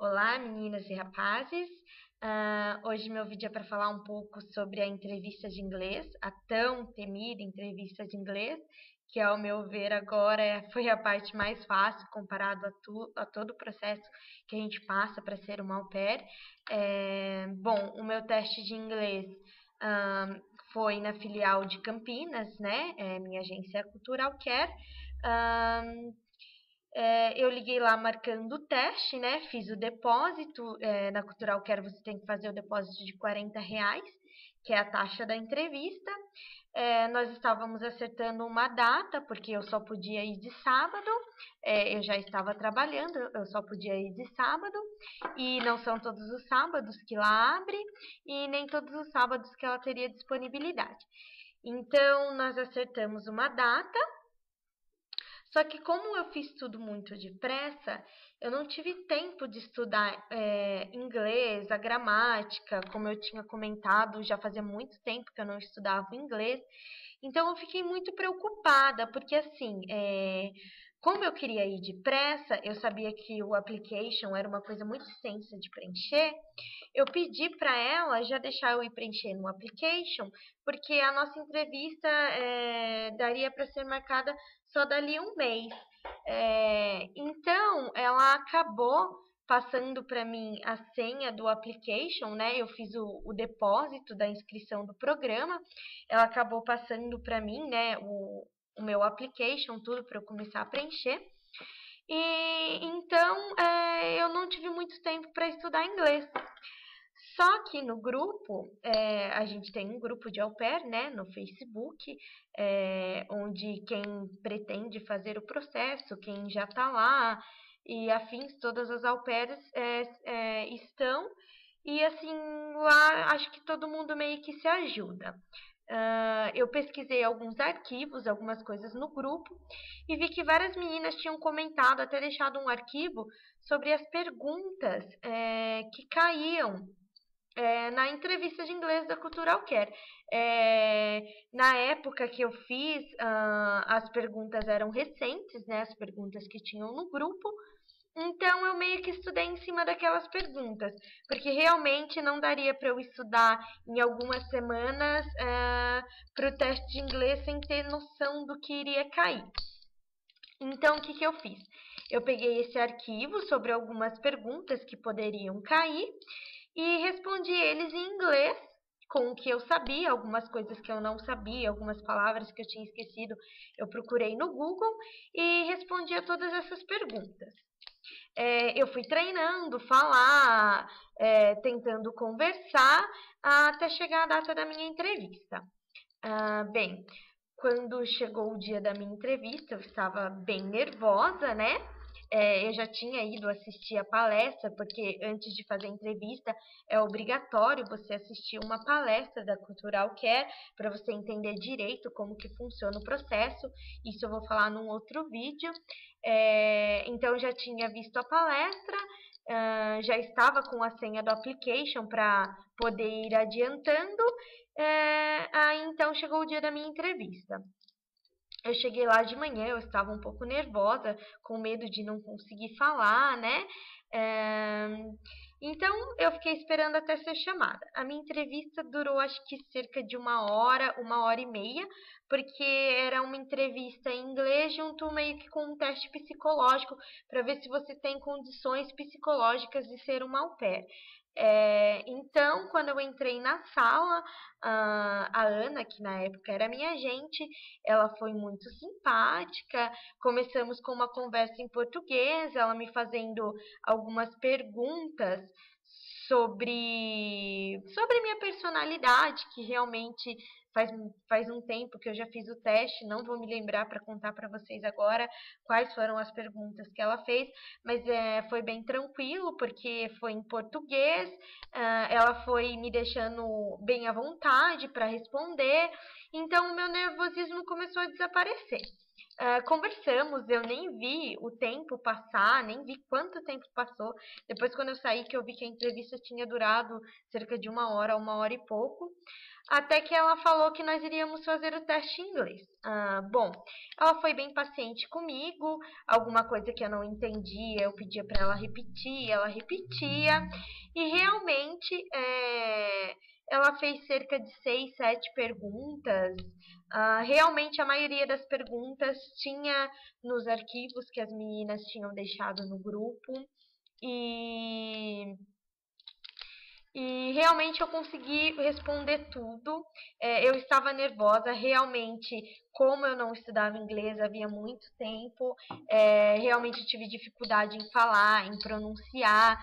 Olá, meninas e rapazes. Hoje meu vídeo é para falar um pouco sobre a entrevista de inglês, a tão temida entrevista de inglês, que ao meu ver agora foi a parte mais fácil comparado a todo o processo que a gente passa para ser uma au pair. Bom, o meu teste de inglês foi na filial de Campinas, né? Minha agência é Cultural Care. Eu liguei lá marcando o teste, né? Fiz o depósito. Na Cultural Care você tem que fazer o depósito de R$ 40, que é a taxa da entrevista. Nós estávamos acertando uma data, porque eu só podia ir de sábado. Eu já estava trabalhando, eu só podia ir de sábado. E não são todos os sábados que lá abre, e nem todos os sábados que ela teria disponibilidade. Então, nós acertamos uma data. Só que como eu fiz tudo muito depressa, eu não tive tempo de estudar inglês, a gramática, como eu tinha comentado, já fazia muito tempo que eu não estudava inglês. Então eu fiquei muito preocupada, porque assim, como eu queria ir depressa, eu sabia que o application era uma coisa muito extensa de preencher. Eu pedi para ela já deixar eu ir preenchendo o application, porque a nossa entrevista daria para ser marcada só dali um mês. Então, ela acabou passando para mim a senha do application, né? Eu fiz o depósito da inscrição do programa. Ela acabou passando para mim, né, o meu application, tudo para eu começar a preencher. E então eu não tive muito tempo para estudar inglês. Só que no grupo, a gente tem um grupo de au pair, né, no Facebook, onde quem pretende fazer o processo, quem já está lá e afins, todas as au pairs estão. E assim, lá acho que todo mundo meio que se ajuda. Eu pesquisei alguns arquivos, algumas coisas no grupo e vi que várias meninas tinham comentado, até deixado um arquivo sobre as perguntas que caíam na entrevista de inglês da Cultural Care. Na época que eu fiz, as perguntas eram recentes, né? As perguntas que tinham no grupo. Então, eu meio que estudei em cima daquelas perguntas, porque realmente não daria para eu estudar em algumas semanas para o teste de inglês sem ter noção do que iria cair. Então, o que que eu fiz? Eu peguei esse arquivo sobre algumas perguntas que poderiam cair e respondi eles em inglês, com o que eu sabia, algumas coisas que eu não sabia, algumas palavras que eu tinha esquecido, eu procurei no Google e respondi a todas essas perguntas. Eu fui treinando, falar, tentando conversar, até chegar a data da minha entrevista. Bem, quando chegou o dia da minha entrevista, eu estava bem nervosa, né? Eu já tinha ido assistir a palestra, porque antes de fazer a entrevista é obrigatório você assistir uma palestra da Cultural Care para você entender direito como que funciona o processo. Isso eu vou falar num outro vídeo. Então, eu já tinha visto a palestra, já estava com a senha do application para poder ir adiantando. Aí, então, chegou o dia da minha entrevista. Eu cheguei lá de manhã, eu estava um pouco nervosa, com medo de não conseguir falar, né? Então, eu fiquei esperando até ser chamada. A minha entrevista durou, acho que cerca de uma hora e meia, porque era uma entrevista em inglês junto meio que com um teste psicológico, para ver se você tem condições psicológicas de ser uma au pair. Então, quando eu entrei na sala, a Ana, que na época era minha agente, ela foi muito simpática. Começamos com uma conversa em português, ela me fazendo algumas perguntas sobre minha personalidade, que realmente faz um tempo que eu já fiz o teste, não vou me lembrar para contar para vocês agora quais foram as perguntas que ela fez, mas foi bem tranquilo, porque foi em português, ela foi me deixando bem à vontade para responder, então o meu nervosismo começou a desaparecer. Conversamos, eu nem vi o tempo passar, nem vi quanto tempo passou. Depois, quando eu saí, que eu vi que a entrevista tinha durado cerca de uma hora e pouco. Até que ela falou que nós iríamos fazer o teste em inglês. Bom, ela foi bem paciente comigo. Alguma coisa que eu não entendia, eu pedia para ela repetia. E realmente, ela fez cerca de 6, 7 perguntas. Realmente, a maioria das perguntas tinha nos arquivos que as meninas tinham deixado no grupo. E realmente eu consegui responder tudo. Eu estava nervosa, realmente, como eu não estudava inglês havia muito tempo, realmente tive dificuldade em falar, em pronunciar,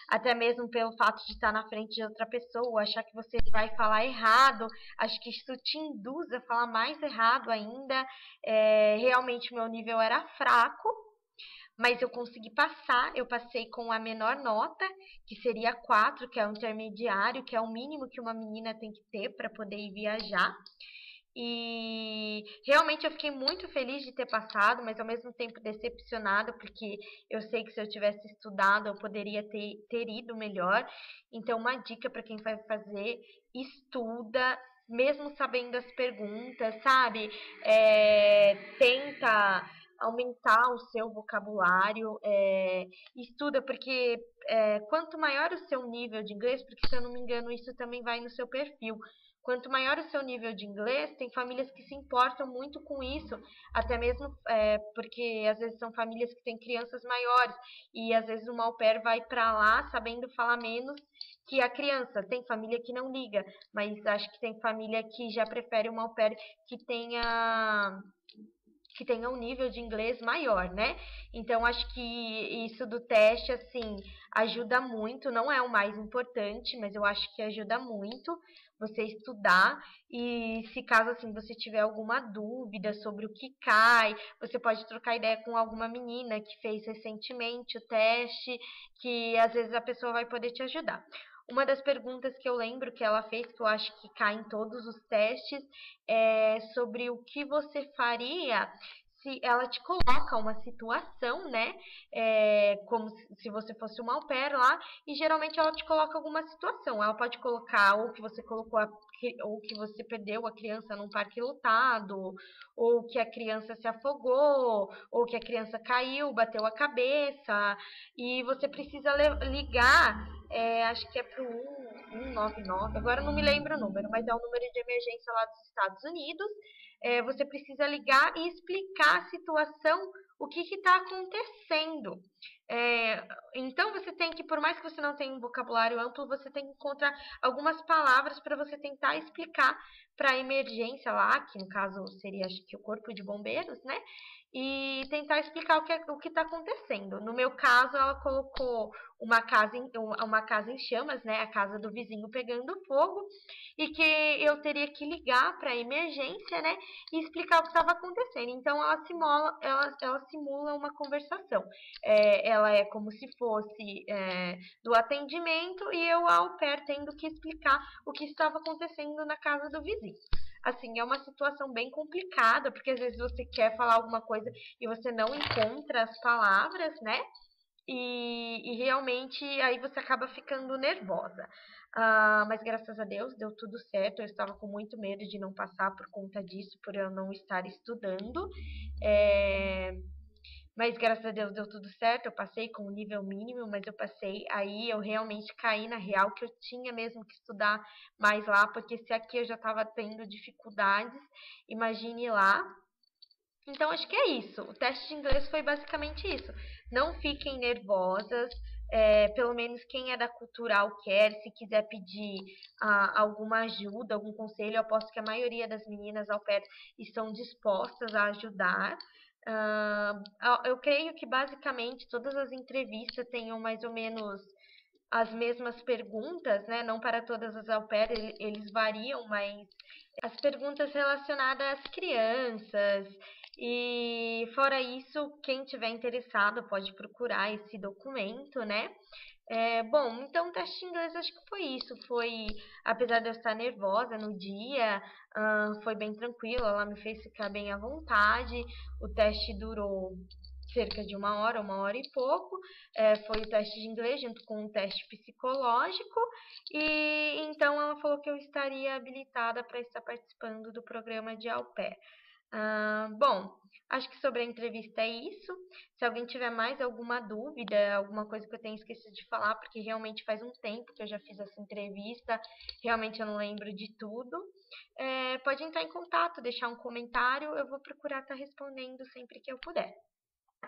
até mesmo pelo fato de estar na frente de outra pessoa, achar que você vai falar errado, acho que isso te induz a falar mais errado ainda. Realmente meu nível era fraco, mas eu consegui passar, eu passei com a menor nota, que seria 4, que é o intermediário, que é o mínimo que uma menina tem que ter para poder ir viajar. E realmente eu fiquei muito feliz de ter passado, mas ao mesmo tempo decepcionada, porque eu sei que se eu tivesse estudado eu poderia ter ido melhor. Então, uma dica para quem vai fazer: estuda, mesmo sabendo as perguntas, sabe? Tenta aumentar o seu vocabulário, estuda, porque quanto maior o seu nível de inglês, porque se eu não me engano isso também vai no seu perfil, quanto maior o seu nível de inglês, tem famílias que se importam muito com isso, até mesmo porque às vezes são famílias que têm crianças maiores, e às vezes uma au pair vai para lá sabendo falar menos que a criança. Tem família que não liga, mas acho que tem família que já prefere uma au pair que tenha um nível de inglês maior, né? Então, acho que isso do teste, assim, ajuda muito. Não é o mais importante, mas eu acho que ajuda muito você estudar. E se caso, assim, você tiver alguma dúvida sobre o que cai, você pode trocar ideia com alguma menina que fez recentemente o teste, que às vezes a pessoa vai poder te ajudar. Uma das perguntas que eu lembro que ela fez, que eu acho que cai em todos os testes, é sobre o que você faria se ela te coloca uma situação, né? Como se você fosse uma au pair lá, e geralmente ela te coloca alguma situação. Ela pode colocar ou que você colocou ou que você perdeu a criança num parque lotado, ou que a criança se afogou, ou que a criança caiu, bateu a cabeça, e você precisa ligar, acho que é pro 199, agora eu não me lembro o número, mas é o número de emergência lá dos Estados Unidos. Você precisa ligar e explicar a situação, o que está acontecendo. Então você tem que, por mais que você não tenha um vocabulário amplo, você tem que encontrar algumas palavras para você tentar explicar para a emergência lá, que no caso seria, acho que o corpo de bombeiros, né? E tentar explicar o que está acontecendo. No meu caso, ela colocou uma casa em chamas, né? A casa do vizinho pegando fogo, e que eu teria que ligar para a emergência, né? E explicar o que estava acontecendo. Então ela simula uma conversação. Ela é como se fosse do atendimento, e eu, a au pair, tendo que explicar o que estava acontecendo na casa do vizinho. Assim, é uma situação bem complicada, porque às vezes você quer falar alguma coisa e você não encontra as palavras, né? E realmente aí você acaba ficando nervosa. Mas graças a Deus deu tudo certo. Eu estava com muito medo de não passar por conta disso, por eu não estar estudando. Mas graças a Deus deu tudo certo. Eu passei com o nível mínimo, mas eu passei. Aí eu realmente caí na real que eu tinha mesmo que estudar mais lá, porque se aqui eu já estava tendo dificuldades, imagine lá. Então, acho que é isso. O teste de inglês foi basicamente isso. Não fiquem nervosas. Pelo menos quem é da cultural quer. Se quiser pedir alguma ajuda, algum conselho, eu aposto que a maioria das meninas ao pair estão dispostas a ajudar. Eu creio que basicamente todas as entrevistas tenham mais ou menos as mesmas perguntas, né? Não para todas as au pair, eles variam, mas as perguntas relacionadas às crianças. E fora isso, quem tiver interessado pode procurar esse documento, né? Bom, então o teste de inglês acho que foi isso. Foi, apesar de eu estar nervosa no dia, foi bem tranquilo. Ela me fez ficar bem à vontade. O teste durou cerca de uma hora e pouco. Foi o teste de inglês junto com um teste psicológico. E então ela falou que eu estaria habilitada para estar participando do programa de au pair. Bom, acho que sobre a entrevista é isso. Se alguém tiver mais alguma dúvida, alguma coisa que eu tenha esquecido de falar, porque realmente faz um tempo que eu já fiz essa entrevista, realmente eu não lembro de tudo, pode entrar em contato, deixar um comentário, eu vou procurar estar respondendo sempre que eu puder.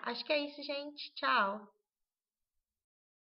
Acho que é isso, gente. Tchau!